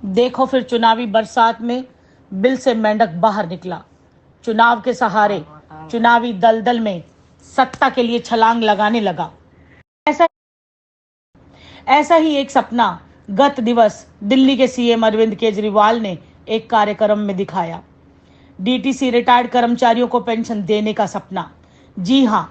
देखो फिर चुनावी बरसात में बिल से मेंढक बाहर निकला। चुनाव के सहारे चुनावी दलदल में सत्ता के लिए छलांग लगाने लगा। ऐसा ऐसा ही एक सपना गत दिवस दिल्ली के सीएम अरविंद केजरीवाल ने एक कार्यक्रम में दिखाया। डीटीसी रिटायर्ड कर्मचारियों को पेंशन देने का सपना। जी हां,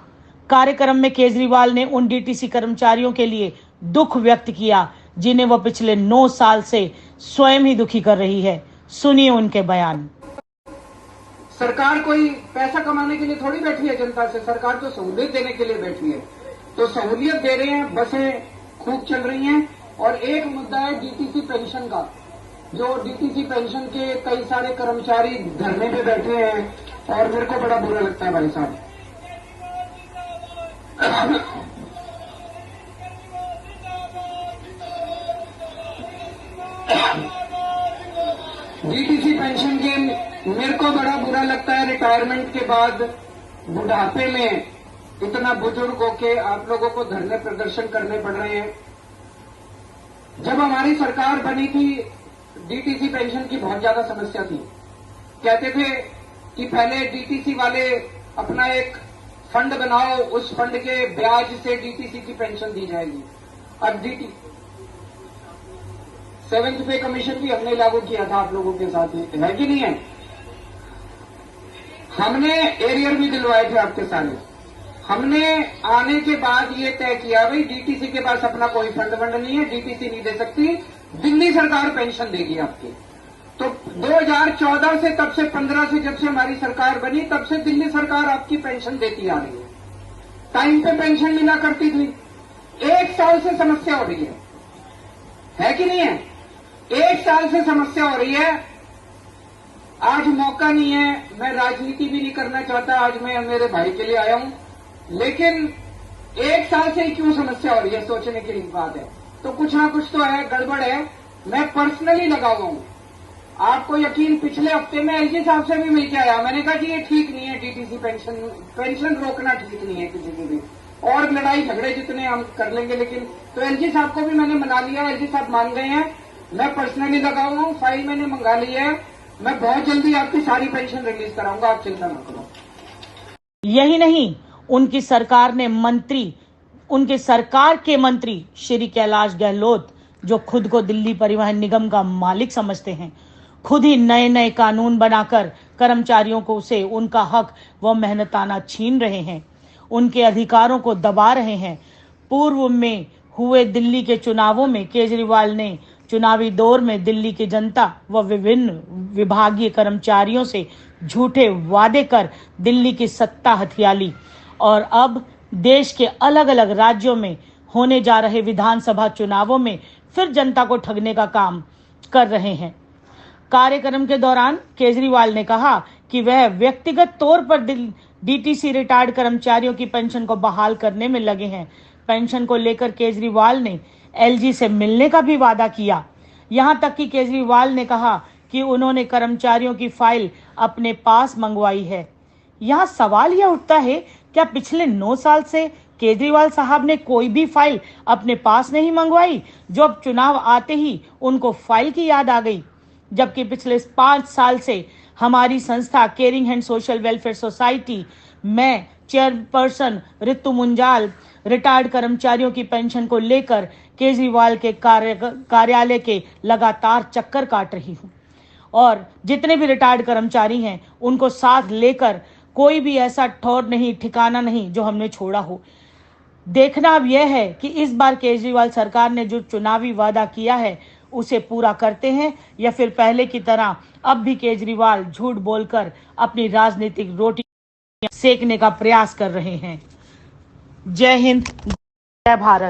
कार्यक्रम में केजरीवाल ने उन डीटीसी कर्मचारियों के लिए दुख व्यक्त किया जिन्हें वह पिछले 9 साल से स्वयं ही दुखी कर रही है। सुनिए उनके बयान। सरकार कोई पैसा कमाने के लिए थोड़ी बैठी है जनता से, सरकार तो सहूलियत देने के लिए बैठी है। तो सहूलियत दे रहे हैं, बसें खूब चल रही हैं। और एक मुद्दा है डीटीसी पेंशन का, जो डीटीसी पेंशन के कई सारे कर्मचारी धरने पे बैठे हैं और मेरे को बड़ा बुरा लगता है भाई साहब। डीटीसी पेंशन के मेरे को बड़ा बुरा लगता है। रिटायरमेंट के बाद बुढ़ापे में इतना बुजुर्ग होके आप लोगों को धरने प्रदर्शन करने पड़ रहे हैं। जब हमारी सरकार बनी थी, डीटीसी पेंशन की बहुत ज्यादा समस्या थी। कहते थे कि पहले डीटीसी वाले अपना एक फंड बनाओ, उस फंड के ब्याज से डीटीसी की पेंशन दी जाएगी। अब सेवेंथ पे कमीशन भी हमने लागू किया था आप लोगों के साथ, है कि नहीं है? हमने एरियर भी दिलवाए थे आपके सारे। हमने आने के बाद ये तय किया भाई डीटीसी के पास अपना कोई फंड नहीं है, डीटीसी नहीं दे सकती, दिल्ली सरकार पेंशन देगी आपकी। तो 2014 से, तब से 15 से जब से हमारी सरकार बनी, तब से दिल्ली सरकार आपकी पेंशन देती आ रही है। टाइम पे पेंशन मिला करती थी। 1 साल से समस्या हो रही है कि नहीं है? 1 साल से समस्या हो रही है। आज मौका नहीं है, मैं राजनीति भी नहीं करना चाहता, आज मैं मेरे भाई के लिए आया हूं, लेकिन 1 साल से ही क्यों समस्या हो रही है, सोचने की बात है। तो कुछ ना कुछ तो है, गड़बड़ है। मैं पर्सनली लगा हुआ हूं। आपको यकीन, पिछले हफ्ते में एलजी साहब से भी मिलकर आया। मैंने कहा कि ये ठीक नहीं है, डीटीसी पेंशन रोकना ठीक नहीं है किसी की भी। और लड़ाई झगड़े जितने हम कर लेंगे, लेकिन तो एलजी साहब को भी मैंने मना लिया, एलजी साहब मान गए हैं। मैं पर्सनली लगा हुआ हूं, फाइल मैंने मंगा ली है। मैं बहुत जल्दी आपकी सारी पेंशन रिलीज कराऊंगा, आप चिंता न करो। यही नहीं, उनकी सरकार के मंत्री श्री कैलाश गहलोत, जो खुद को दिल्ली परिवहन निगम का मालिक समझते हैं, खुद ही नए नए कानून बनाकर कर्मचारियों को से उनका हक व मेहनताना छीन रहे हैं, उनके अधिकारों को दबा रहे हैं। पूर्व में हुए दिल्ली के चुनावों में केजरीवाल ने चुनावी दौर में दिल्ली की जनता व विभिन्न विभागीय कर्मचारियों से झूठे वादे कर दिल्ली की सत्ता हथिया ली और अब देश के अलग अलग राज्यों में होने जा रहे विधानसभा चुनावों में फिर जनता को ठगने का काम कर रहे हैं। कार्यक्रम के दौरान केजरीवाल ने कहा कि वह व्यक्तिगत तौर पर डीटीसी रिटायर्ड कर्मचारियों की पेंशन को बहाल करने में लगे हैं। पेंशन को लेकर केजरीवाल ने एलजी से मिलने का भी वादा किया। यहां तक कि केजरीवाल ने कहा कि उन्होंने कर्मचारियों की फाइल अपने पास मंगवाई है। यहां सवाल यह उठता है, क्या पिछले 9 साल से केजरीवाल साहब ने कोई भी फाइल अपने पास नहीं मंगवाई, जो अब चुनाव आते ही उनको फाइल की याद आ गई? जबकि पिछले 5 साल से हमारी संस्था caring and social welfare society में चेयरपर्सन रितु मुंजाल रिटायर्ड कर्मचारियों की पेंशन को लेकर केजरीवाल के कार्यालय के लगातार चक्कर काट रही हूं और जितने भी रिटायर्ड कर्मचारी हैं उनको साथ लेकर कोई भी ऐसा ठौर नहीं, ठिकाना नहीं जो हमने छोड़ा हो। देखना अब यह है कि इस बार केजरीवाल सरकार ने जो चुनावी वादा किया है उसे पूरा करते हैं या फिर पहले की तरह अब भी केजरीवाल झूठ बोलकर अपनी राजनीतिक रोटी सेकने का प्रयास कर रहे हैं। जय हिंद, जय भारत।